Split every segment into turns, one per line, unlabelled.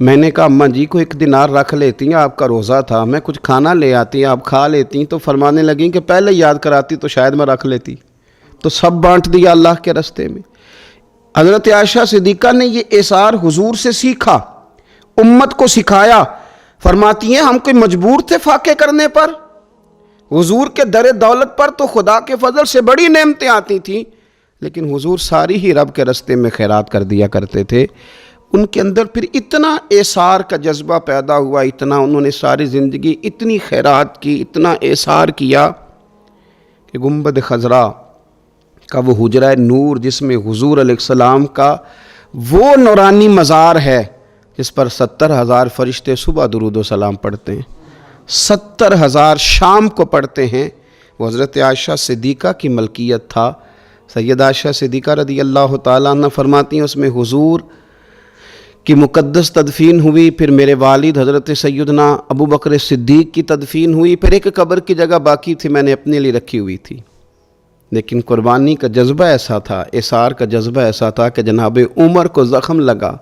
میں نے کہا اماں جی کو 1 دینار رکھ لیتی ہیں، آپ کا روزہ تھا، میں کچھ کھانا لے آتی، آپ کھا لیتی۔ تو فرمانے لگیں کہ پہلے یاد کراتی تو شاید میں رکھ لیتی، تو سب بانٹ دیا اللہ کے راستے میں۔ حضرت عائشہ صدیقہ نے یہ اثار حضور سے سیکھا، امت کو سکھایا۔ فرماتی ہیں ہم کوئی مجبور تھے فاقے کرنے پر؟ حضور کے در دولت پر تو خدا کے فضل سے بڑی نعمتیں آتی تھیں، لیکن حضور ساری ہی رب کے راستے میں خیرات کر دیا کرتے تھے۔ ان کے اندر پھر اتنا اثار کا جذبہ پیدا ہوا، اتنا انہوں نے ساری زندگی اتنی خیرات کی، اتنا اثار کیا کہ گنبد خضرا کا وہ حجرہ نور جس میں حضور علیہ السلام کا وہ نورانی مزار ہے جس پر 70,000 فرشتے صبح درود و سلام پڑھتے ہیں، 70,000 شام کو پڑھتے ہیں، وہ حضرت عائشہ صدیقہ کی ملکیت تھا۔ سیدہ عائشہ صدیقہ رضی اللہ تعالیٰ عنہ فرماتی ہیں اس میں حضور کی مقدس تدفین ہوئی، پھر میرے والد حضرت سیدنا ابو بکر صدیق کی تدفین ہوئی، پھر ایک قبر کی جگہ باقی تھی میں نے اپنے لیے رکھی ہوئی تھی۔ لیکن قربانی کا جذبہ ایسا تھا، اثار کا جذبہ ایسا تھا کہ جناب عمر کو زخم لگا،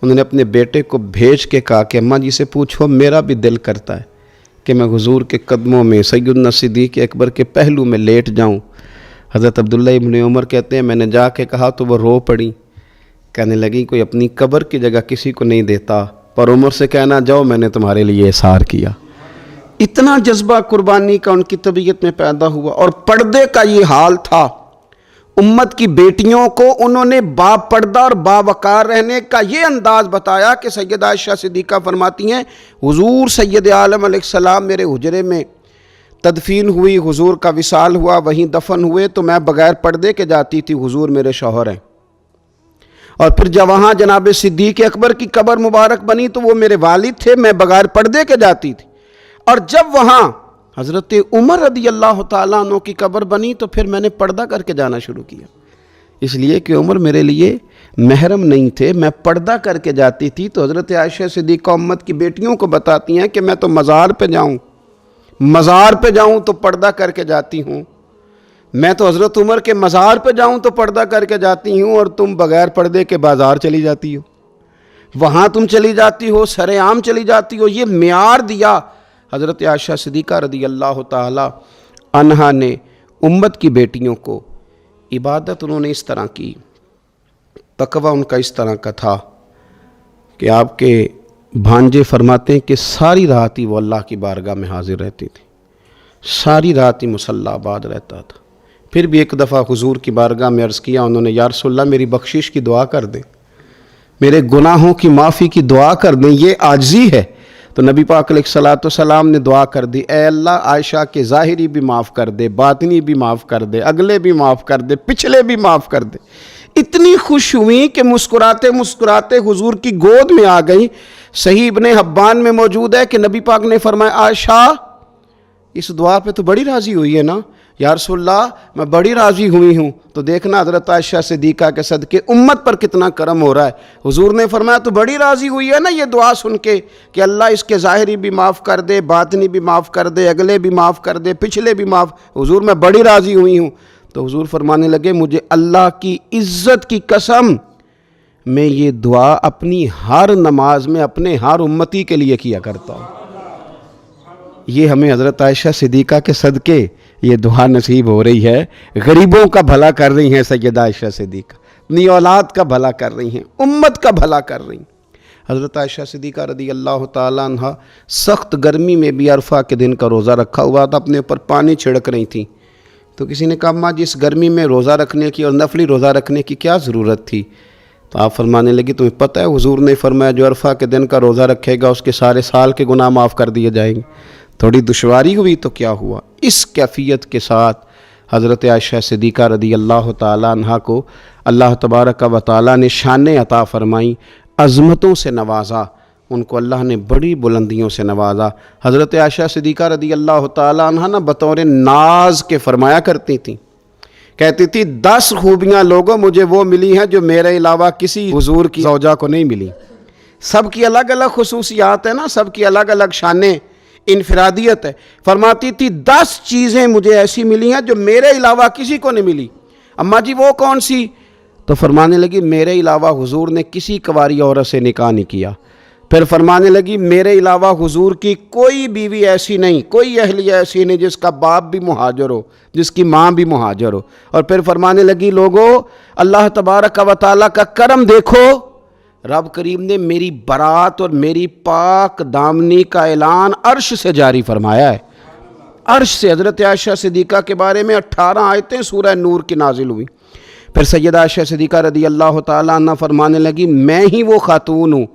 انہوں نے اپنے بیٹے کو بھیج کے کہا کہ اماں جی سے پوچھو میرا بھی دل کرتا ہے کہ میں حضور کے قدموں میں سیدنا صدیق اکبر کے پہلو میں لیٹ جاؤں۔ حضرت عبداللہ ابن عمر کہتے ہیں میں نے جا کے کہا تو وہ رو پڑی، کہنے لگی کوئی اپنی قبر کی جگہ کسی کو نہیں دیتا، پر عمر سے کہنا جاؤ میں نے تمہارے لیے اثار کیا۔ اتنا جذبہ قربانی کا ان کی طبیعت میں پیدا ہوا، اور پردے کا یہ حال تھا۔ امت کی بیٹیوں کو انہوں نے با پردہ اور باوقار رہنے کا یہ انداز بتایا کہ سیدہ عائشہ صدیقہ فرماتی ہیں حضور سید عالم علیہ السلام میرے حجرے میں تدفین ہوئی، حضور کا وصال ہوا، وہیں دفن ہوئے تو میں بغیر پردے کے جاتی تھی، حضور میرے شوہر ہیں۔ اور پھر جب وہاں جناب صدیق اکبر کی قبر مبارک بنی تو وہ میرے والد تھے، میں بغیر پردے کے جاتی تھی۔ اور جب وہاں حضرت عمر رضی اللہ تعالیٰ عنہ کی قبر بنی تو پھر میں نے پردہ کر کے جانا شروع کیا، اس لیے کہ عمر میرے لیے محرم نہیں تھے، میں پردہ کر کے جاتی تھی۔ تو حضرت عائشہ صدیقہ امت کی بیٹیوں کو بتاتی ہیں کہ میں تو مزار پہ جاؤں تو پردہ کر کے جاتی ہوں، میں تو حضرت عمر کے مزار پہ جاؤں تو پردہ کر کے جاتی ہوں، اور تم بغیر پردے کے بازار چلی جاتی ہو، وہاں تم چلی جاتی ہو، سر عام چلی جاتی ہو۔ یہ معیار دیا حضرت عائشہ صدیقہ رضی اللہ تعالی عنہا نے امت کی بیٹیوں کو۔ عبادت انہوں نے اس طرح کی، تقوی ان کا اس طرح کا تھا کہ آپ کے بھانجے فرماتے ہیں کہ ساری رات ہی وہ اللہ کی بارگاہ میں حاضر رہتی تھی، ساری رات ہی مصلی آباد رہتا تھا۔ پھر بھی ایک دفعہ حضور کی بارگاہ میں عرض کیا انہوں نے، یا رسول اللہ میری بخشش کی دعا کر دیں، میرے گناہوں کی معافی کی دعا کر دیں، یہ عاجزی ہے۔ تو نبی پاک علیہ الصلوۃ والسلام نے دعا کر دی، اے اللہ عائشہ کے ظاہری بھی معاف کر دے، باطنی بھی معاف کر دے، اگلے بھی معاف کر دے، پچھلے بھی معاف کر دے۔ اتنی خوش ہوئی کہ مسکراتے مسکراتے حضور کی گود میں آ گئی۔ صحیح ابن حبان میں موجود ہے کہ نبی پاک نے فرمایا عائشہ اس دعا پہ تو بڑی راضی ہوئی ہے نا؟ یا رسول اللہ میں بڑی راضی ہوئی ہوں۔ تو دیکھنا حضرت عائشہ صدیقہ کے صدقے امت پر کتنا کرم ہو رہا ہے۔ حضور نے فرمایا تو بڑی راضی ہوئی ہے نا یہ دعا سن کے کہ اللہ اس کے ظاہری بھی معاف کر دے، باطنی بھی معاف کر دے، اگلے بھی معاف کر دے، پچھلے بھی معاف۔ حضور میں بڑی راضی ہوئی ہوں۔ تو حضور فرمانے لگے مجھے اللہ کی عزت کی قسم میں یہ دعا اپنی ہر نماز میں اپنے ہر امتی کے لیے کیا کرتا ہوں۔ یہ ہمیں حضرت عائشہ صدیقہ کے صدقے یہ دعا نصیب ہو رہی ہے۔ غریبوں کا بھلا کر رہی ہیں سیدہ عائشہ صدیقہ، اپنی اولاد کا بھلا کر رہی ہیں، امت کا بھلا کر رہی ہیں۔ حضرت عائشہ صدیقہ رضی اللہ تعالیٰ عنہ سخت گرمی میں بھی عرفہ کے دن کا روزہ رکھا ہوا تھا، اپنے اوپر پانی چھڑک رہی تھیں۔ تو کسی نے کہا ماں جس گرمی میں روزہ رکھنے کی اور نفلی روزہ رکھنے کی کیا ضرورت تھی؟ تو آپ فرمانے لگی تمہیں پتہ ہے حضور نے فرمایا جو عرفہ کے دن کا روزہ رکھے گا اس کے سارے سال کے گناہ معاف کر دیے جائیں گے۔ تھوڑی دشواری ہوئی تو کیا ہوا؟ اس کیفیت کے ساتھ حضرت عائشہ صدیقہ رضی اللہ تعالیٰ عنہ کو اللہ تبارک و تعالیٰ نے شانیں عطا فرمائیں، عظمتوں سے نوازا، ان کو اللہ نے بڑی بلندیوں سے نوازا۔ حضرت عائشہ صدیقہ رضی اللہ تعالیٰ عنہ نہ بطور ناز کے فرمایا کرتی تھیں، کہتی تھی 10 خوبیاں لوگوں مجھے وہ ملی ہیں جو میرے علاوہ کسی حضور کی زوجہ کو نہیں ملی۔ سب کی الگ الگ خصوصیات ہیں نا، سب کی الگ الگ شانیں، انفرادیت ہے۔ فرماتی تھی 10 چیزیں مجھے ایسی ملی ہیں جو میرے علاوہ کسی کو نہیں ملی۔ اماں جی وہ کون سی؟ تو فرمانے لگی میرے علاوہ حضور نے کسی کنواری عورت سے نکاح نہیں کیا۔ پھر فرمانے لگی میرے علاوہ حضور کی کوئی بیوی ایسی نہیں، کوئی اہلیہ ایسی نہیں جس کا باپ بھی مہاجر ہو، جس کی ماں بھی مہاجر ہو۔ اور پھر فرمانے لگی لوگو اللہ تبارک و تعالیٰ کا کرم دیکھو، رب کریم نے میری برات اور میری پاک دامنی کا اعلان عرش سے جاری فرمایا ہے۔ عرش سے حضرت عائشہ صدیقہ کے بارے میں 18 آیتیں سورہ نور کی نازل ہوئی۔ پھر سیدہ عائشہ صدیقہ رضی اللہ تعالیٰ عنہ فرمانے لگی میں ہی وہ خاتون ہوں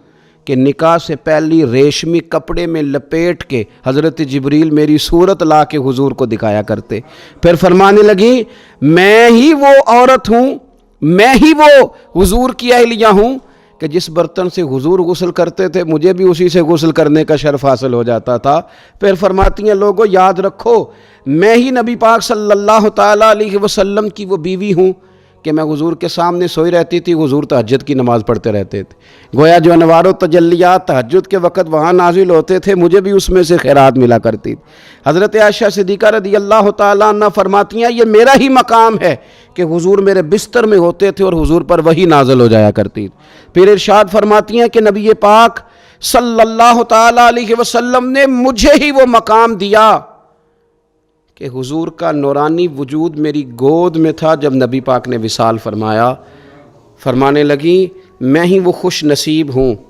کہ نکاح سے پہلی ریشمی کپڑے میں لپیٹ کے حضرت جبریل میری صورت لا کے حضور کو دکھایا کرتے۔ پھر فرمانے لگی میں ہی وہ عورت ہوں، میں ہی وہ حضور کی اہلیہ ہوں کہ جس برتن سے حضور غسل کرتے تھے مجھے بھی اسی سے غسل کرنے کا شرف حاصل ہو جاتا تھا۔ پھر فرماتی ہیں لوگوں یاد رکھو میں ہی نبی پاک صلی اللہ تعالیٰ علیہ وسلم کی وہ بیوی ہوں کہ میں حضور کے سامنے سوئی رہتی تھی، حضور تہجد کی نماز پڑھتے رہتے تھے، گویا جو انوار و تجلیات تہجد کے وقت وہاں نازل ہوتے تھے مجھے بھی اس میں سے خیرات ملا کرتی تھی۔ حضرت عائشہ صدیقہ رضی اللہ تعالیٰ عنہ فرماتی ہیں یہ میرا ہی مقام ہے کہ حضور میرے بستر میں ہوتے تھے اور حضور پر وحی نازل ہو جایا کرتی تھی۔ پھر ارشاد فرماتی ہیں کہ نبی پاک صلی اللہ تعالیٰ علیہ وسلم نے مجھے ہی وہ مقام دیا کہ حضور کا نورانی وجود میری گود میں تھا جب نبی پاک نے وصال فرمایا۔ فرمانے لگی میں ہی وہ خوش نصیب ہوں